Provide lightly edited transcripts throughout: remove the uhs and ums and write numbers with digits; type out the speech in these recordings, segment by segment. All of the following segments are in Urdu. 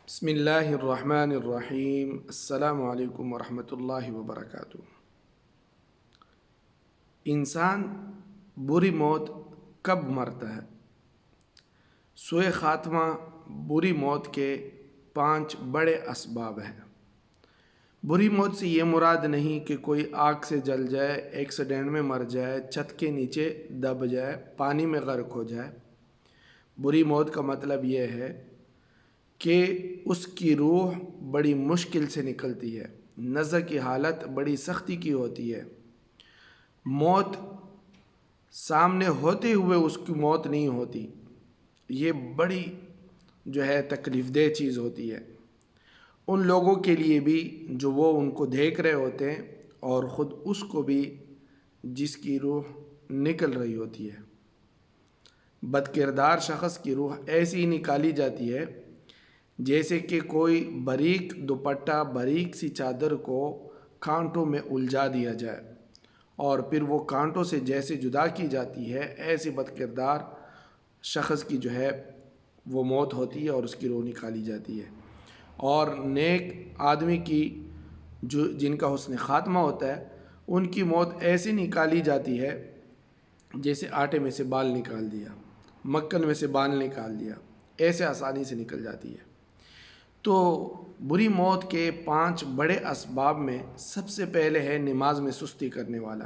بسم اللہ الرحمن الرحیم۔ السلام علیکم ورحمۃ اللہ وبرکاتہ۔ انسان بری موت کب مرتا ہے؟ سوء خاتمہ بری موت کے 5 بڑے اسباب ہیں۔ بری موت سے یہ مراد نہیں کہ کوئی آگ سے جل جائے، ایکسیڈنٹ میں مر جائے، چھت کے نیچے دب جائے، پانی میں غرق ہو جائے۔ بری موت کا مطلب یہ ہے کہ اس کی روح بڑی مشکل سے نکلتی ہے، نزع کی حالت بڑی سختی کی ہوتی ہے۔ موت سامنے ہوتے ہوئے اس کی موت نہیں ہوتی، یہ بڑی تکلیف دہ چیز ہوتی ہے ان لوگوں کے لیے بھی جو وہ ان کو دیکھ رہے ہوتے ہیں، اور خود اس کو بھی جس کی روح نکل رہی ہوتی ہے۔ بد کردار شخص کی روح ایسی نکالی جاتی ہے جیسے کہ کوئی باریک دوپٹہ، باریک سی چادر کو کانٹوں میں الجھا دیا جائے، اور پھر وہ کانٹوں سے جیسے جدا کی جاتی ہے، ایسے بد کردار شخص کی وہ موت ہوتی ہے اور اس کی روح نکالی جاتی ہے۔ اور نیک آدمی کی جن کا حسن خاتمہ ہوتا ہے، ان کی موت ایسی نکالی جاتی ہے جیسے آٹے میں سے بال نکال دیا، مکھن میں سے بال نکال دیا، ایسے آسانی سے نکل جاتی ہے۔ تو بری موت کے 5 بڑے اسباب میں سب سے پہلے ہے نماز میں سستی کرنے والا۔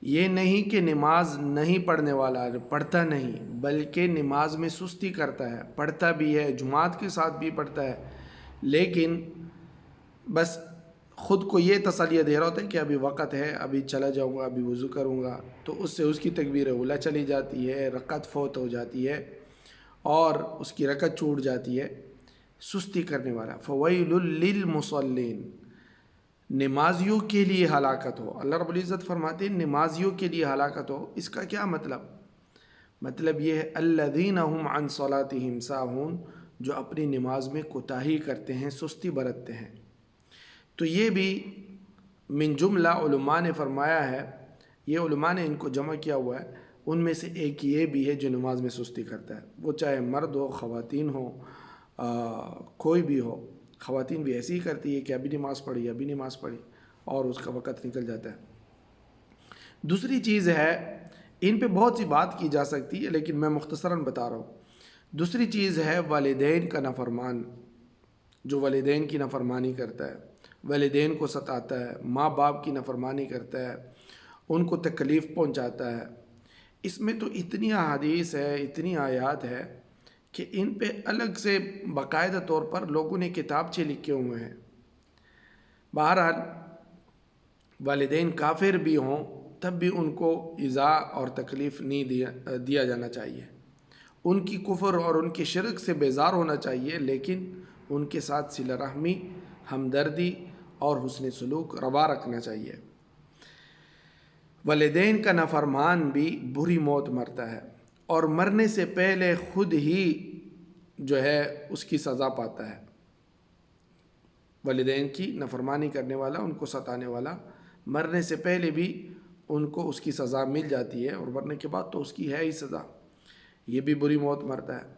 یہ نہیں کہ نماز نہیں پڑھنے والا پڑھتا نہیں، بلکہ نماز میں سستی کرتا ہے، پڑھتا بھی ہے، جماعت کے ساتھ بھی پڑھتا ہے، لیکن بس خود کو یہ تسلیہ دے رہا ہوتا ہے کہ ابھی وقت ہے، ابھی چلا جاؤں گا، ابھی وضو کروں گا، تو اس سے اس کی تکبیر اولیٰ چلی جاتی ہے، رکعت فوت ہو جاتی ہے اور اس کی رکعت چھوٹ جاتی ہے۔ سستی کرنے والا، فویل للمصلین، نمازیوں کے لیے ہلاکت ہو۔ اللہ رب العزت فرماتے ہیں نمازیوں کے لیے ہلاکت ہو۔ اس کا کیا مطلب یہ ہے الذین هم عن صلاتهم ساہون، جو اپنی نماز میں کوتاہی کرتے ہیں، سستی برتتے ہیں۔ تو یہ بھی من جملہ علماء نے فرمایا ہے، یہ علماء نے ان کو جمع کیا ہوا ہے، ان میں سے ایک یہ بھی ہے جو نماز میں سستی کرتا ہے، وہ چاہے مرد ہو، خواتین ہو، کوئی بھی ہو۔ خواتین بھی ایسی ہی کرتی ہے کہ ابھی نماز پڑھی اور اس کا وقت نکل جاتا ہے۔ دوسری چیز ہے، ان پہ بہت سی بات کی جا سکتی ہے لیکن میں مختصراً بتا رہا ہوں۔ دوسری چیز ہے والدین کا نافرمان، جو والدین کی نافرمانی کرتا ہے، والدین کو ستاتا ہے، ماں باپ کی نافرمانی کرتا ہے، ان کو تکلیف پہنچاتا ہے۔ اس میں تو اتنی احادیث ہے، اتنی آیات ہے کہ ان پہ الگ سے باقاعدہ طور پر لوگوں نے کتابچے لکھے ہوئے ہیں۔ بہرحال والدین کافر بھی ہوں تب بھی ان کو ایذا اور تکلیف نہیں دیا جانا چاہیے، ان کی کفر اور ان کی شرک سے بیزار ہونا چاہیے، لیکن ان کے ساتھ صلہ رحمی، ہمدردی اور حسن سلوک روا رکھنا چاہیے۔ والدین کا نافرمان بھی بری موت مرتا ہے، اور مرنے سے پہلے خود ہی اس کی سزا پاتا ہے۔ والدین کی نافرمانی کرنے والا، ان کو ستانے والا، مرنے سے پہلے بھی ان کو اس کی سزا مل جاتی ہے، اور مرنے کے بعد تو اس کی ہے ہی سزا، یہ بھی بری موت مرتا ہے۔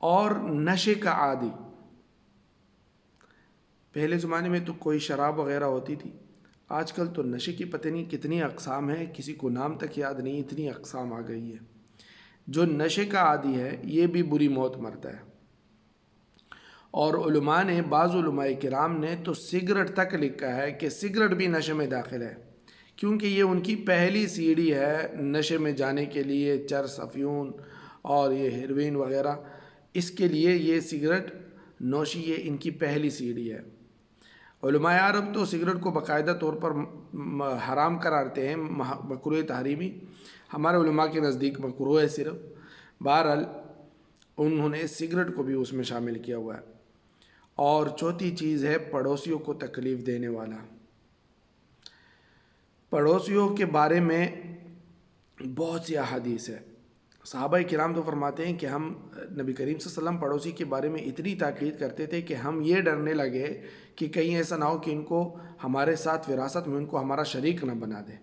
اور نشے کا عادی، پہلے زمانے میں تو کوئی شراب وغیرہ ہوتی تھی، آج کل تو نشے کی پتہ نہیں کتنی اقسام ہیں، کسی کو نام تک یاد نہیں، اتنی اقسام آ گئی ہے۔ جو نشے کا عادی ہے یہ بھی بری موت مرتا ہے۔ اور علماء نے، بعض علماء کرام نے تو سگریٹ تک لکھا ہے کہ سگریٹ بھی نشے میں داخل ہے، کیونکہ یہ ان کی پہلی سیڑھی ہے نشے میں جانے کے لیے۔ چرس، افیون اور یہ ہیروین وغیرہ، اس کے لیے یہ سگریٹ نوشی یہ ان کی پہلی سیڑھی ہے۔ علماء عرب تو سگریٹ کو باقاعدہ طور پر حرام قرارتے ہیں، مکروہ تحریمی، ہمارے علماء کے نزدیک مکروہ ہے صرف۔ بہرحال انہوں نے سگریٹ کو بھی اس میں شامل کیا ہوا ہے۔ اور چوتھی چیز ہے پڑوسیوں کو تکلیف دینے والا۔ پڑوسیوں کے بارے میں بہت سی احادیث ہے۔ صحابہ کرام تو فرماتے ہیں کہ ہم نبی کریم صلی اللہ علیہ وسلم پڑوسی کے بارے میں اتنی تاکید کرتے تھے کہ ہم یہ ڈرنے لگے کہ کہیں ایسا نہ ہو کہ ان کو ہمارے ساتھ وراثت میں ان کو ہمارا شریک نہ بنا دے۔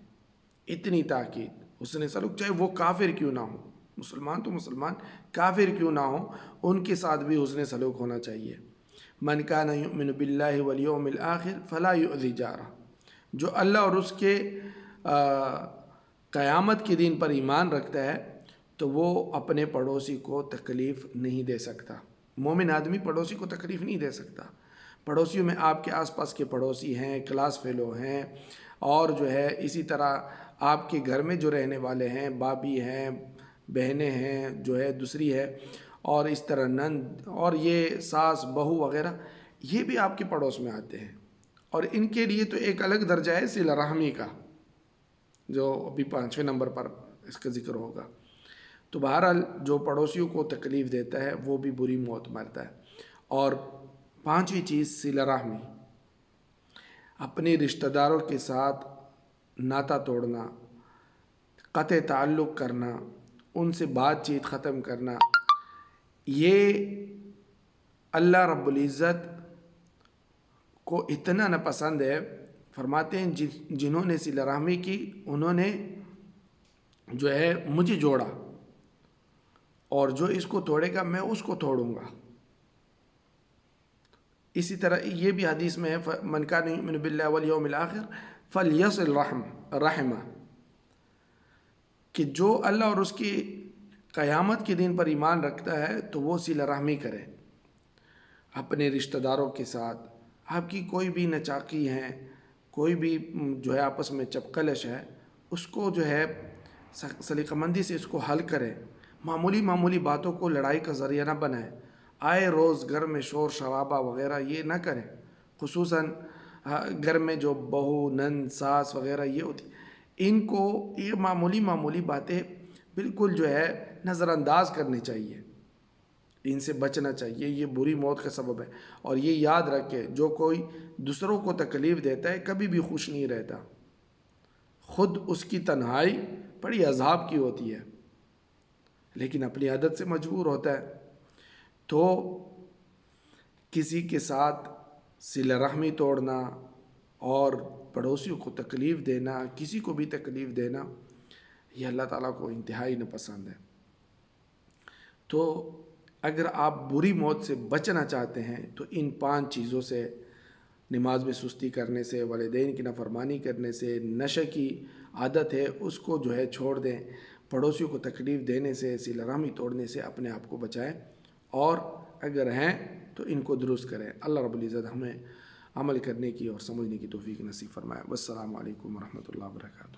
اتنی تاکید، حسن سلوک چاہے وہ کافر کیوں نہ ہو۔ مسلمان تو مسلمان، کافر کیوں نہ ہوں، ان کے ساتھ بھی حسن سلوک ہونا چاہیے۔ من کان یؤمن باللہ والیوم الآخر فلا یؤذی جارہ، جو اللہ اور اس کے قیامت کے دن پر ایمان رکھتا ہے تو وہ اپنے پڑوسی کو تکلیف نہیں دے سکتا۔ مومن آدمی پڑوسی کو تکلیف نہیں دے سکتا۔ پڑوسیوں میں آپ کے آس پاس کے پڑوسی ہیں، کلاس فیلو ہیں، اور جو ہے اسی طرح آپ کے گھر میں جو رہنے والے ہیں، بابی ہیں، بہنیں ہیں، جو ہے دوسری ہے، اور اس طرح نند اور یہ ساس بہو وغیرہ، یہ بھی آپ کے پڑوس میں آتے ہیں، اور ان کے لیے تو ایک الگ درجہ ہے صلہ رحمی کا، جو ابھی 5ویں نمبر پر اس کا ذکر ہوگا۔ تو بہرحال جو پڑوسیوں کو تکلیف دیتا ہے وہ بھی بری موت مرتا ہے۔ اور 5ویں چیز صلہ رحمی، اپنے رشتہ داروں کے ساتھ ناتا توڑنا، قطع تعلق کرنا، ان سے بات چیت ختم کرنا، یہ اللہ رب العزت کو اتنا ناپسند ہے۔ فرماتے ہیں جنہوں نے صلہ رحمی کی انہوں نے جو ہے مجھے جوڑا، اور جو اس کو توڑے گا میں اس کو توڑوں گا۔ اسی طرح یہ بھی حدیث میں ہے من کان یؤمن باللہ والیوم الآخر فلیصل رحمہ، کہ جو اللہ اور اس کی قیامت کے دن پر ایمان رکھتا ہے تو وہ صلہ رحمی کرے اپنے رشتہ داروں کے ساتھ۔ آپ کی کوئی بھی نچاقی ہے، کوئی بھی جو ہے آپس میں چپکلش ہے، اس کو جو ہے سلیقہ مندی سے اس کو حل کرے، معمولی معمولی باتوں کو لڑائی کا ذریعہ نہ بنائے، آئے روز گھر میں شور شرابہ وغیرہ یہ نہ کریں، خصوصاً گھر میں جو بہو نند ساس وغیرہ یہ ہوتی، ان کو یہ معمولی معمولی باتیں بالکل جو ہے نظر انداز کرنی چاہیے، ان سے بچنا چاہیے، یہ بری موت کا سبب ہے۔ اور یہ یاد رکھے جو کوئی دوسروں کو تکلیف دیتا ہے کبھی بھی خوش نہیں رہتا، خود اس کی تنہائی بڑی عذاب کی ہوتی ہے، لیکن اپنی عادت سے مجبور ہوتا ہے۔ تو کسی کے ساتھ صلہ رحمی توڑنا اور پڑوسیوں کو تکلیف دینا، کسی کو بھی تکلیف دینا، یہ اللہ تعالیٰ کو انتہائی ناپسند ہے۔ تو اگر آپ بری موت سے بچنا چاہتے ہیں تو ان 5 چیزوں سے، نماز میں سستی کرنے سے، والدین کی نافرمانی کرنے سے، نشے کی عادت ہے اس کو جو ہے چھوڑ دیں، پڑوسیوں کو تکلیف دینے سے، صلہ رحمی توڑنے سے اپنے آپ کو بچائیں، اور اگر ہیں تو ان کو درست کریں۔ اللہ رب العزت ہمیں عمل کرنے کی اور سمجھنے کی توفیق نصیب فرمائے۔ والسلام علیکم ورحمۃ اللہ وبرکاتہ۔